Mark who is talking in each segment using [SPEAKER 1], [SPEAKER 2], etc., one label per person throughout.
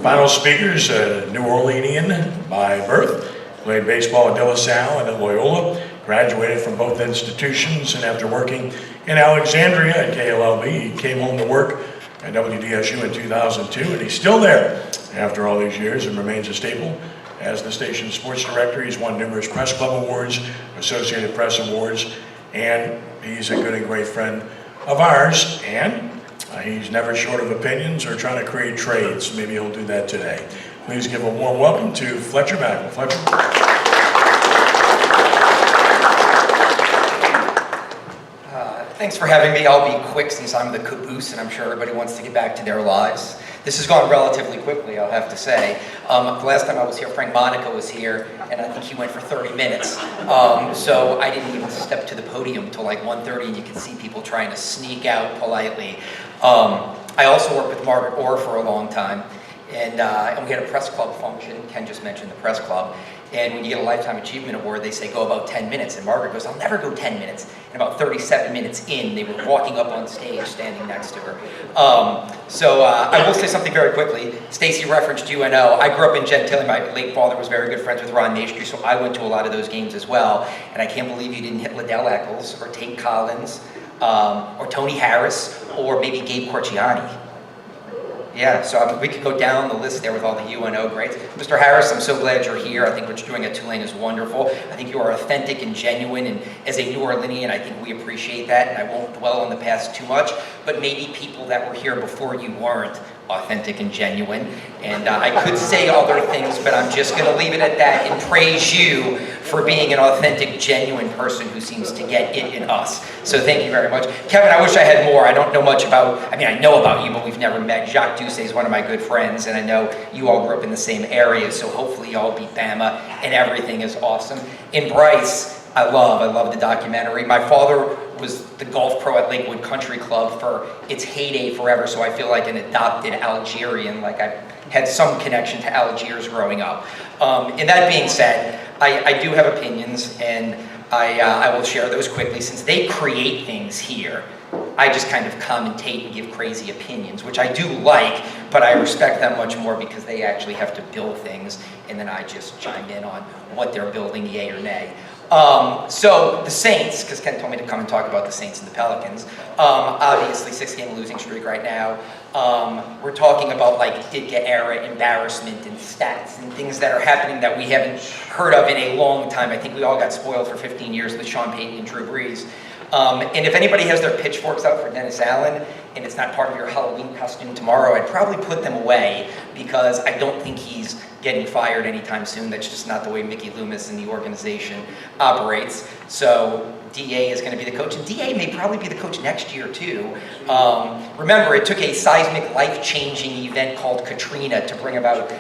[SPEAKER 1] Final speakers, New Orleanian by birth, played baseball at De La Salle and at Loyola, graduated from both institutions, and after working in Alexandria at KLLB, he came home to work at WDSU in 2002, and he's still there after all these years and remains a staple as the station's sports director. He's won numerous press club awards, Associated Press awards, and he's a good and great friend of ours, and he's never short of opinions or trying to create trades. Maybe he'll do that today. Please give a warm welcome to Fletcher Mackel. Fletcher.
[SPEAKER 2] Thanks for having me. I'll be quick since I'm the caboose and I'm sure everybody wants to get back to their lives. This has gone relatively quickly, I'll have to say. The last time I was here, Frank Monaco was here, and I think he went for 30 minutes. So I didn't even step to the podium until like 1:30, and you can see people trying to sneak out politely. I also worked with Margaret Orr for a long time, and we had a press club function. Ken just mentioned the press club. And when you get a Lifetime Achievement Award, they say go about 10 minutes. And Margaret goes, I'll never go 10 minutes. And about 37 minutes in, they were walking up on stage, standing next to her. I will say something very quickly. Stacy referenced UNO. I grew up in Gentilly. My late father was very good friends with Ron Maestri, so I went to a lot of those games as well. And I can't believe you didn't hit Liddell Eccles, or Tate Collins, or Tony Harris, or maybe Gabe Corciani. Yeah, so we could go down the list there with all the UNO greats. Mr. Harris, I'm so glad you're here. I think what you're doing at Tulane is wonderful. I think you are authentic and genuine, and as a New Orleanian, I think we appreciate that, and I won't dwell on the past too much, but maybe people that were here before you weren't authentic and genuine. And I could say other things, but I'm just going to leave it at that and praise you for being an authentic, genuine person who seems to get it in us. So thank you very much. Kevin, I wish I had more. I don't know much about, I know about you, but we've never met. Jacques Doucet is one of my good friends, and I know you all grew up in the same area, so hopefully y'all beat Bama, and everything is awesome. And Bryce, I love the documentary. My father was the golf pro at Lakewood Country Club for its heyday forever, so I feel like an adopted Algerian, like I had some connection to Algiers growing up. And that being said, I do have opinions, and I will share those quickly. Since they create things here, I just kind of commentate and give crazy opinions, which I do like, but I respect them much more because they actually have to build things, and then I just chime in on what they're building, yay or nay. So the Saints, because Ken told me to come and talk about the Saints and the Pelicans, obviously 6-game losing streak right now. We're talking about like Ditka era embarrassment and stats and things that are happening that we haven't heard of in a long time. I think we all got spoiled for 15 years with Sean Payton and Drew Brees. And if anybody has their pitchforks out for Dennis Allen, and it's not part of your Halloween costume tomorrow, I'd probably put them away because I don't think he's getting fired anytime soon. That's just not the way Mickey Loomis and the organization operates. So DA is going to be the coach, and DA may probably be the coach next year too. Remember, it took a seismic, life-changing event called Katrina to bring about,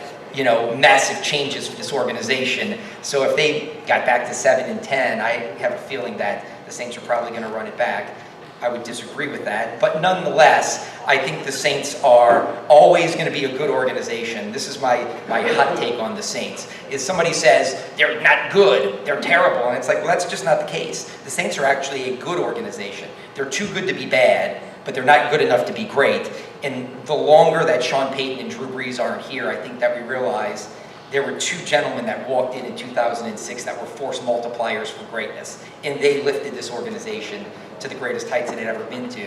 [SPEAKER 2] massive changes for this organization. So if they got back to 7-10, I have a feeling that the Saints are probably going to run it back. I would disagree with that, but nonetheless, I think the Saints are always going to be a good organization. This is my hot take on the Saints. Is somebody says, they're not good, they're terrible, and it's like, well, that's just not the case. The Saints are actually a good organization. They're too good to be bad, but they're not good enough to be great. And the longer that Sean Payton and Drew Brees aren't here, I think that we realize there were two gentlemen that walked in 2006 that were force multipliers for greatness, and they lifted this organization to the greatest heights it had ever been to,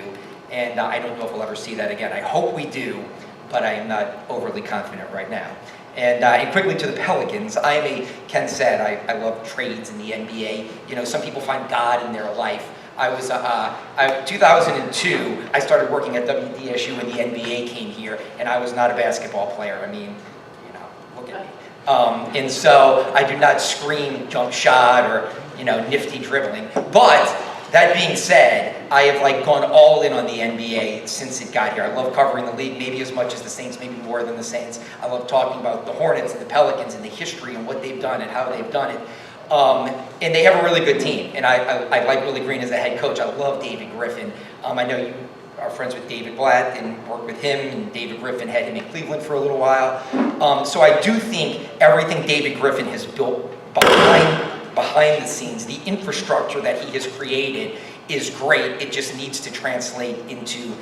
[SPEAKER 2] and I don't know if we'll ever see that again. I hope we do, but I am not overly confident right now. And quickly to the Pelicans, Ken said, I love trades in the NBA. Some people find God in their life. 2002, I started working at WDSU when the NBA came here, and I was not a basketball player. Look at me. And so I do not scream jump shot or, nifty dribbling. But that being said, I have gone all in on the NBA since it got here. I love covering the league, maybe as much as the Saints, maybe more than the Saints. I love talking about the Hornets and the Pelicans and the history and what they've done and how they've done it. And they have a really good team, and I like Willie Green as a head coach. I love David Griffin. I know you are friends with David Blatt and work with him, and David Griffin had him in Cleveland for a little while. So I do think everything David Griffin has built behind the scenes, the infrastructure that he has created is great. It just needs to translate into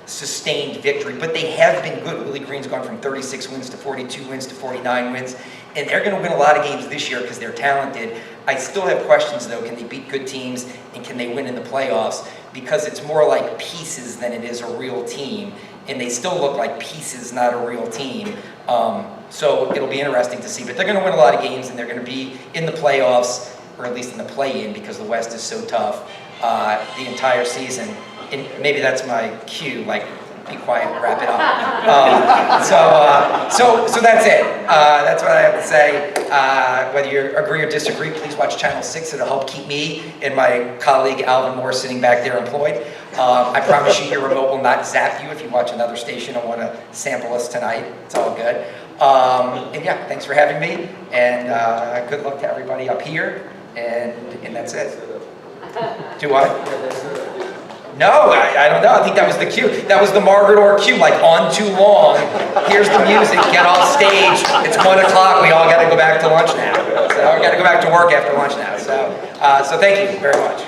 [SPEAKER 2] sustained victory, but they have been good. Willie Green's gone from 36 wins to 42 wins to 49 wins, and they're going to win a lot of games this year because they're talented. I still have questions, though. Can they beat good teams, and can they win in the playoffs? Because it's more like pieces than it is a real team, and they still look like pieces, not a real team. So it'll be interesting to see, but they're going to win a lot of games, and they're going to be in the playoffs, or at least in the play-in, because the West is so tough the entire season. And maybe that's my cue, like, be quiet, wrap it up. So that's it. That's what I have to say. Whether you agree or disagree, please watch Channel 6. It'll help keep me and my colleague Alvin Moore sitting back there employed. I promise you your remote will not zap you if you watch another station and want to sample us tonight. It's all good. And yeah, thanks for having me. And good luck to everybody up here. And that's it. Do what? No, I don't know. I think that was the cue. That was the Margaret Orr cue, like on too long. Here's the music, get off stage. It's 1 o'clock, we all got to go back to lunch now. So we got to go back to work after lunch now. So thank you very much.